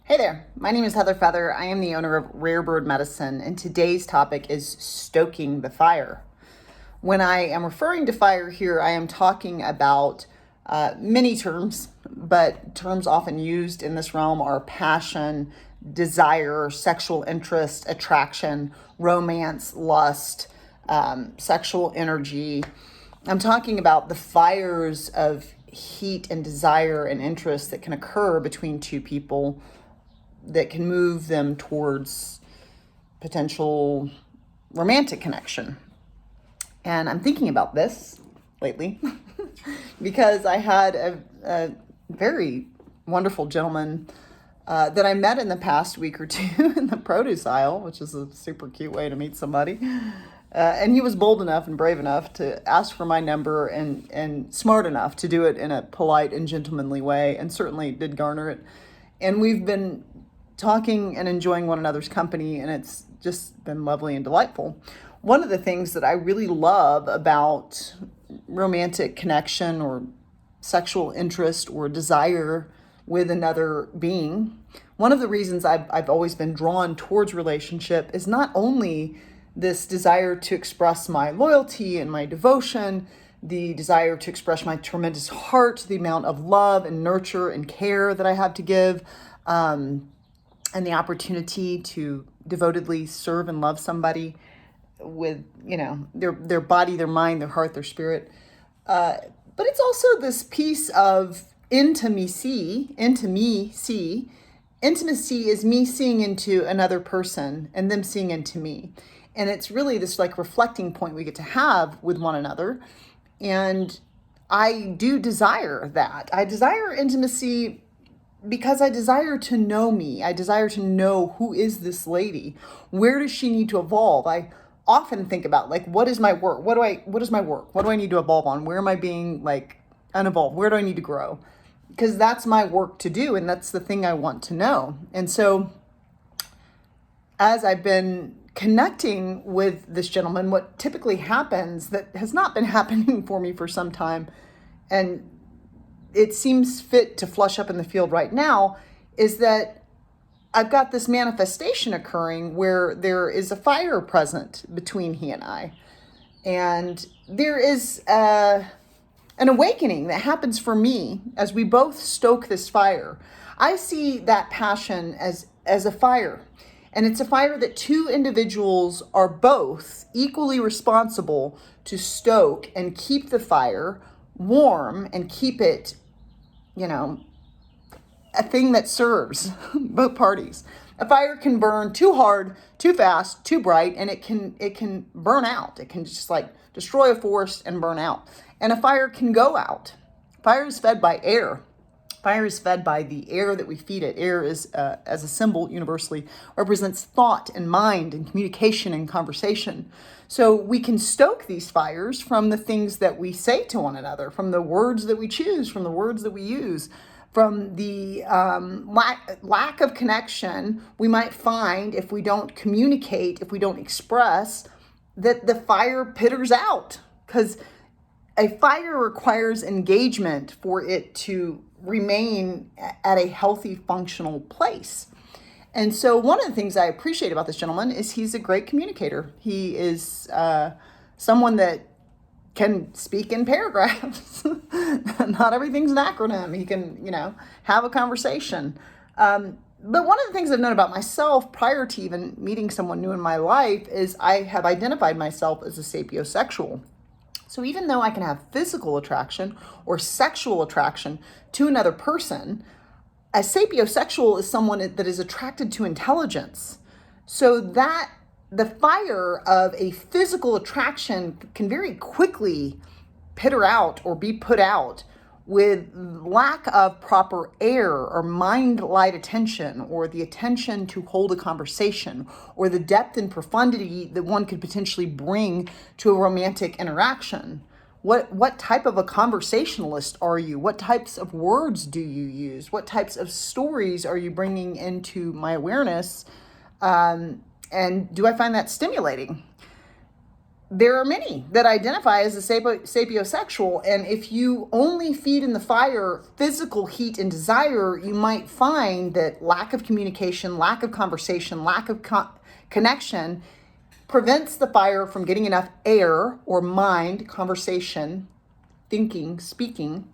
Hey there, my name is Heather Feather. I am the owner of Rare Bird Medicine, and today's topic is stoking the fire. When I am referring to fire here, I am talking about many terms, but terms often used in this realm are passion, desire, sexual interest, attraction, romance, lust, sexual energy. I'm talking about the fires of heat and desire and interest that can occur between two people that can move them towards potential romantic connection. And I'm thinking about this lately because I had a very wonderful gentleman that I met in the past week or two in the produce aisle, which is a super cute way to meet somebody. And he was bold enough and brave enough to ask for my number and smart enough to do it in a polite and gentlemanly way, and certainly did garner it. And we've been talking and enjoying one another's company, and it's just been lovely and delightful. One of the things that I really love about romantic connection or sexual interest or desire with another being, one of the reasons I've always been drawn towards relationship is not only this desire to express my loyalty and my devotion, the desire to express my tremendous heart, the amount of love and nurture and care that I have to give, and the opportunity to devotedly serve and love somebody with, their body, their mind, their heart, their spirit. But it's also this piece of intimacy. Intimacy is me seeing into another person and them seeing into me. And it's really this like reflecting point we get to have with one another. And I do desire that. I desire intimacy because I desire to know me. I desire to know, who is this lady? Where does she need to evolve? I often think about, like, what is my work? What is my work? What do I need to evolve on? Where am I being like unevolved? Where do I need to grow? Because that's my work to do, and that's the thing I want to know. And so as I've been connecting with this gentleman, what typically happens that has not been happening for me for some time, and it seems fit to flush up in the field right now, is that I've got this manifestation occurring where there is a fire present between he and I. And there is an awakening that happens for me as we both stoke this fire. I see that passion as a fire. And it's a fire that two individuals are both equally responsible to stoke and keep the fire warm and keep it, a thing that serves both parties. A fire can burn too hard, too fast, too bright, and it can burn out. It can just like destroy a forest and burn out. And a fire can go out. Fire is fed by air. Fire is fed by the air that we feed it. Air is, as a symbol, universally represents thought and mind and communication and conversation. So we can stoke these fires from the things that we say to one another, from the words that we choose, from the words that we use, from the lack of connection we might find if we don't communicate, if we don't express, that the fire pitters out. Because a fire requires engagement for it to remain at a healthy, functional place. And so one of the things I appreciate about this gentleman is he's a great communicator. He is someone that can speak in paragraphs. Not everything's an acronym. He can, have a conversation. But one of the things I've known about myself prior to even meeting someone new in my life is I have identified myself as a sapiosexual. So even though I can have physical attraction or sexual attraction to another person, a sapiosexual is someone that is attracted to intelligence. So that the fire of a physical attraction can very quickly pitter out or be put out with lack of proper air or mind light attention, or the attention to hold a conversation, or the depth and profundity that one could potentially bring to a romantic interaction. What type of a conversationalist are you? What types of words do you use? What types of stories are you bringing into my awareness? And do I find that stimulating? there are many that identify as a sapiosexual. And if you only feed in the fire physical heat and desire, you might find that lack of communication, lack of conversation, lack of connection prevents the fire from getting enough air or mind, conversation, thinking, speaking,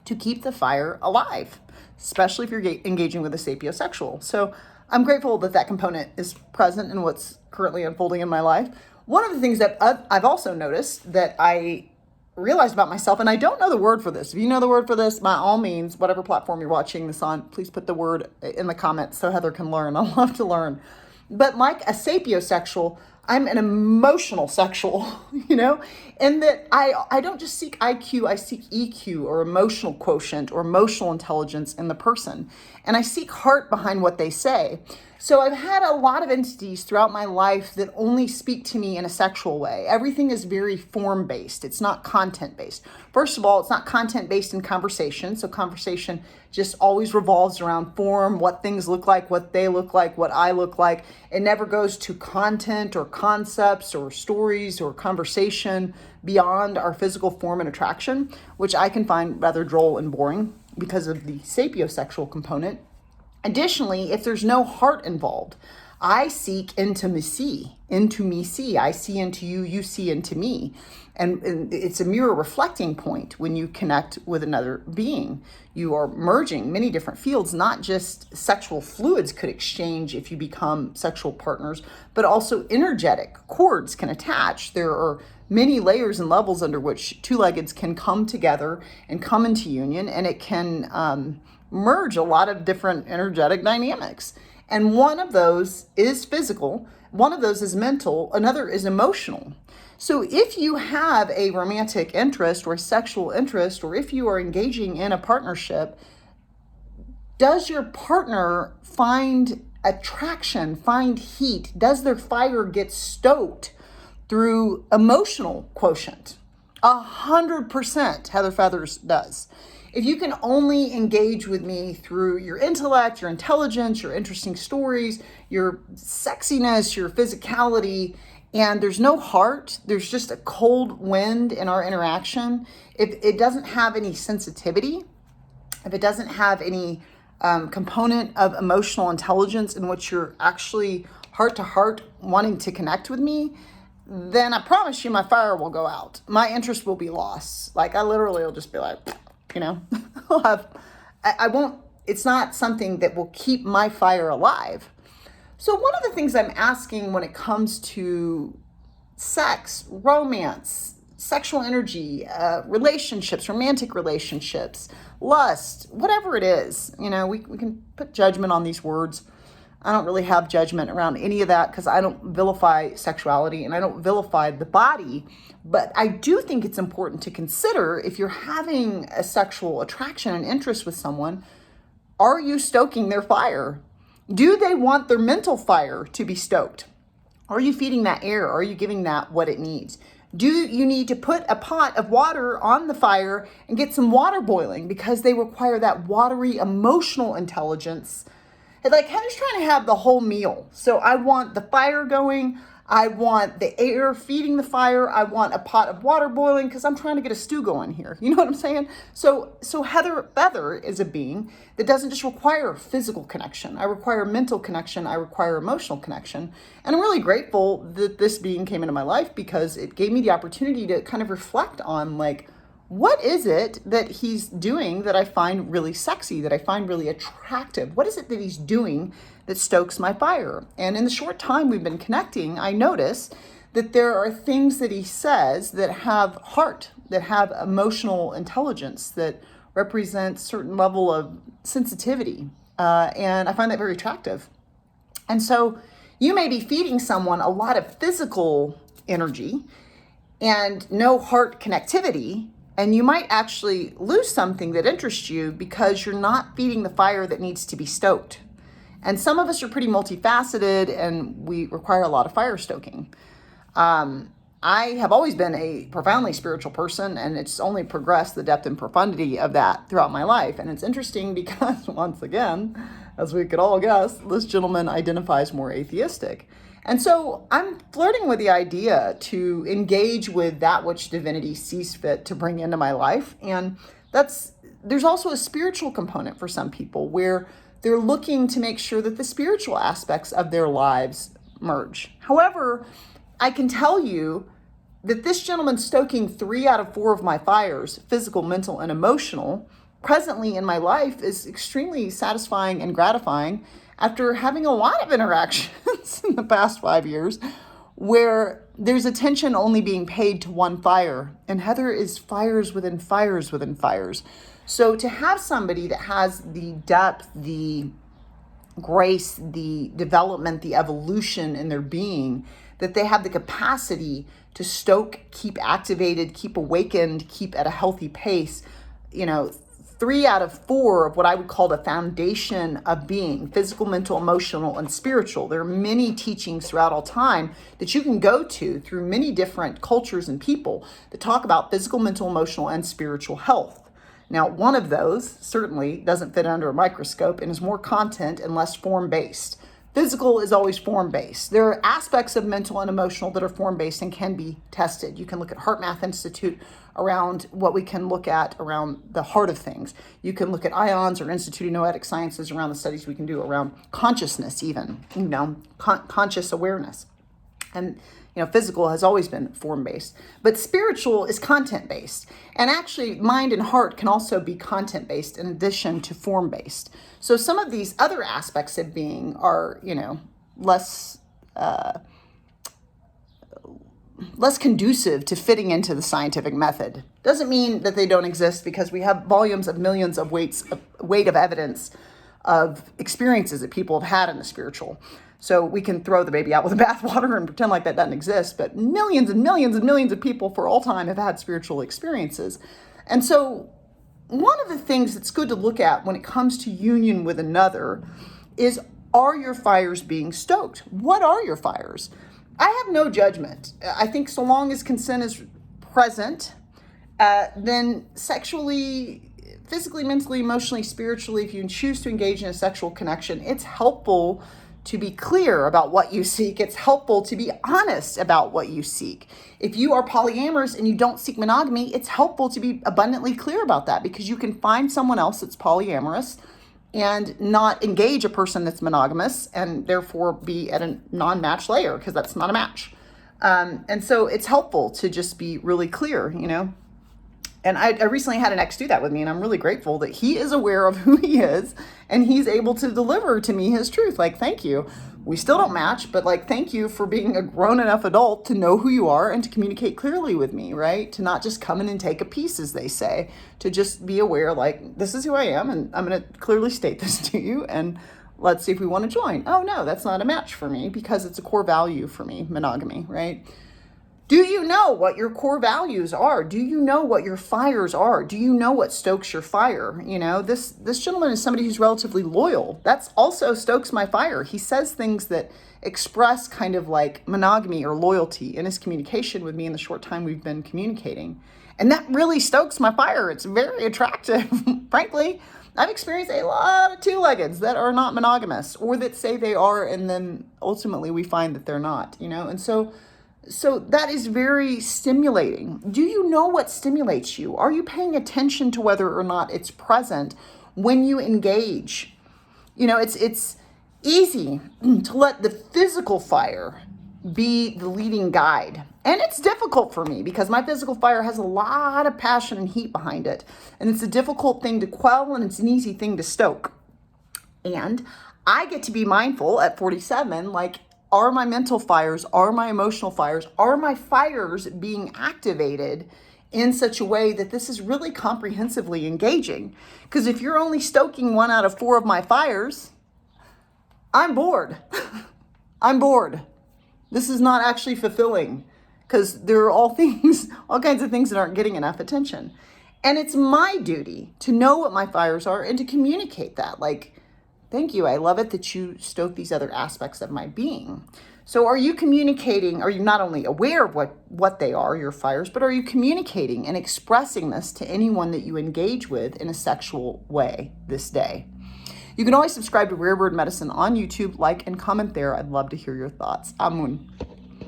to keep the fire alive, especially if you're engaging with a sapiosexual. So I'm grateful that that component is present in what's currently unfolding in my life. One of the things that I've also noticed that I realized about myself, and I don't know the word for this. If you know the word for this, by all means, whatever platform you're watching this on, please put the word in the comments so Heather can learn. I love to learn. But like a sapiosexual, I'm an emotional sexual, and that I don't just seek IQ, I seek EQ or emotional quotient or emotional intelligence in the person. And I seek heart behind what they say. So I've had a lot of entities throughout my life that only speak to me in a sexual way. Everything is very form-based. It's not content-based. First of all, it's not content-based in conversation. So conversation just always revolves around form, what things look like, what they look like, what I look like. It never goes to content or concepts or stories or conversation beyond our physical form and attraction, which I can find rather droll and boring because of the sapiosexual component. Additionally, if there's no heart involved, I seek intimacy. I see into you, you see into me. And it's a mirror reflecting point when you connect with another being. You are merging many different fields, not just sexual fluids could exchange if you become sexual partners, but also energetic cords can attach. There are many layers and levels under which two-leggeds can come together and come into union, and it can merge a lot of different energetic dynamics. And one of those is physical, one of those is mental, another is emotional. So if you have a romantic interest or a sexual interest, or if you are engaging in a partnership, does your partner find attraction, find heat? Does their fire get stoked through emotional quotient? 100% Heather Feathers does. If you can only engage with me through your intellect, your intelligence, your interesting stories, your sexiness, your physicality, and there's no heart, there's just a cold wind in our interaction, if it doesn't have any sensitivity, if it doesn't have any component of emotional intelligence in which you're actually heart to heart wanting to connect with me, then I promise you my fire will go out. My interest will be lost. Like I literally will just be like, I won't, it's not something that will keep my fire alive. So one of the things I'm asking when it comes to sex, romance, sexual energy, relationships, romantic relationships, lust, whatever it is, we can put judgment on these words. I don't really have judgment around any of that because I don't vilify sexuality and I don't vilify the body. But I do think it's important to consider if you're having a sexual attraction and interest with someone, are you stoking their fire? Do they want their mental fire to be stoked? Are you feeding that air? Are you giving that what it needs? Do you need to put a pot of water on the fire and get some water boiling because they require that watery emotional intelligence? Like Heather's trying to have the whole meal. So I want the fire going. I want the air feeding the fire. I want a pot of water boiling because I'm trying to get a stew going here. You know what I'm saying? So Heather Feather is a being that doesn't just require physical connection. I require mental connection. I require emotional connection. And I'm really grateful that this being came into my life because it gave me the opportunity to kind of reflect on what is it that he's doing that I find really sexy, that I find really attractive? What is it that he's doing that stokes my fire? And in the short time we've been connecting, I notice that there are things that he says that have heart, that have emotional intelligence, that represent certain level of sensitivity. And I find that very attractive. And so you may be feeding someone a lot of physical energy and no heart connectivity, and you might actually lose something that interests you because you're not feeding the fire that needs to be stoked. And some of us are pretty multifaceted and we require a lot of fire stoking. I have always been a profoundly spiritual person, and it's only progressed the depth and profundity of that throughout my life. And it's interesting because, once again, As we could all guess, this gentleman identifies more atheistic. And so I'm flirting with the idea to engage with that which divinity sees fit to bring into my life. And there's also a spiritual component for some people where they're looking to make sure that the spiritual aspects of their lives merge. However, I can tell you that this gentleman stoking 3 out of 4 of my fires, physical, mental, and emotional, presently in my life is extremely satisfying and gratifying after having a lot of interactions in the past 5 years where there's attention only being paid to one fire. And Heather is fires within fires within fires. So to have somebody that has the depth, the grace, the development, the evolution in their being, that they have the capacity to stoke, keep activated, keep awakened, keep at a healthy pace, 3 out of 4 of what I would call the foundation of being, physical, mental, emotional, and spiritual. There are many teachings throughout all time that you can go to through many different cultures and people that talk about physical, mental, emotional, and spiritual health. Now, one of those certainly doesn't fit under a microscope and is more content and less form-based. Physical is always form-based. There are aspects of mental and emotional that are form-based and can be tested. You can look at Heart Math Institute around what we can look at around the heart of things. You can look at IONS or Institute of Noetic Sciences around the studies we can do around consciousness even, conscious awareness. And physical has always been form-based, but spiritual is content-based. And actually, mind and heart can also be content-based in addition to form-based. So some of these other aspects of being are, less conducive to fitting into the scientific method. Doesn't mean that they don't exist, because we have volumes of millions of weight of evidence of experiences that people have had in the spiritual. So we can throw the baby out with the bathwater and pretend like that doesn't exist, but millions and millions and millions of people for all time have had spiritual experiences. And so one of the things that's good to look at when it comes to union with another is, are your fires being stoked? What are your fires? I have no judgment. I think so long as consent is present, then sexually, physically, mentally, emotionally, spiritually, if you choose to engage in a sexual connection, it's helpful to be clear about what you seek. It's helpful to be honest about what you seek. If you are polyamorous and you don't seek monogamy, it's helpful to be abundantly clear about that, because you can find someone else that's polyamorous and not engage a person that's monogamous and therefore be at a non-match layer, because that's not a match. And so it's helpful to just be really clear, And I recently had an ex do that with me, and I'm really grateful that he is aware of who he is and he's able to deliver to me his truth. Like, thank you. We still don't match, but thank you for being a grown enough adult to know who you are and to communicate clearly with me, right? To not just come in and take a piece, as they say, to just be aware, this is who I am, and I'm going to clearly state this to you, and let's see if we want to join. Oh, no, that's not a match for me, because it's a core value for me, monogamy, right? Do you know what your core values are? Do you know what your fires are? Do you know what stokes your fire? This gentleman is somebody who's relatively loyal. That's also stokes my fire. He says things that express kind of like monogamy or loyalty in his communication with me in the short time we've been communicating. And that really stokes my fire. It's very attractive. Frankly, I've experienced a lot of two-leggeds that are not monogamous, or that say they are, and then ultimately we find that they're not, And so that is very stimulating. Do you know what stimulates you? Are you paying attention to whether or not it's present when you engage? It's easy to let the physical fire be the leading guide. And it's difficult for me, because my physical fire has a lot of passion and heat behind it. And it's a difficult thing to quell, and it's an easy thing to stoke. And I get to be mindful at 47, are my mental fires, are my emotional fires, are my fires being activated in such a way that this is really comprehensively engaging? Because if you're only stoking 1 out of 4 of my fires, I'm bored. I'm bored. This is not actually fulfilling, because there are all kinds of things that aren't getting enough attention. And it's my duty to know what my fires are and to communicate that. Thank you. I love it that you stoke these other aspects of my being. So are you communicating? Are you not only aware of what they are, your fires, but are you communicating and expressing this to anyone that you engage with in a sexual way this day? You can always subscribe to Rare Bird Medicine on YouTube, like and comment there. I'd love to hear your thoughts. Amun.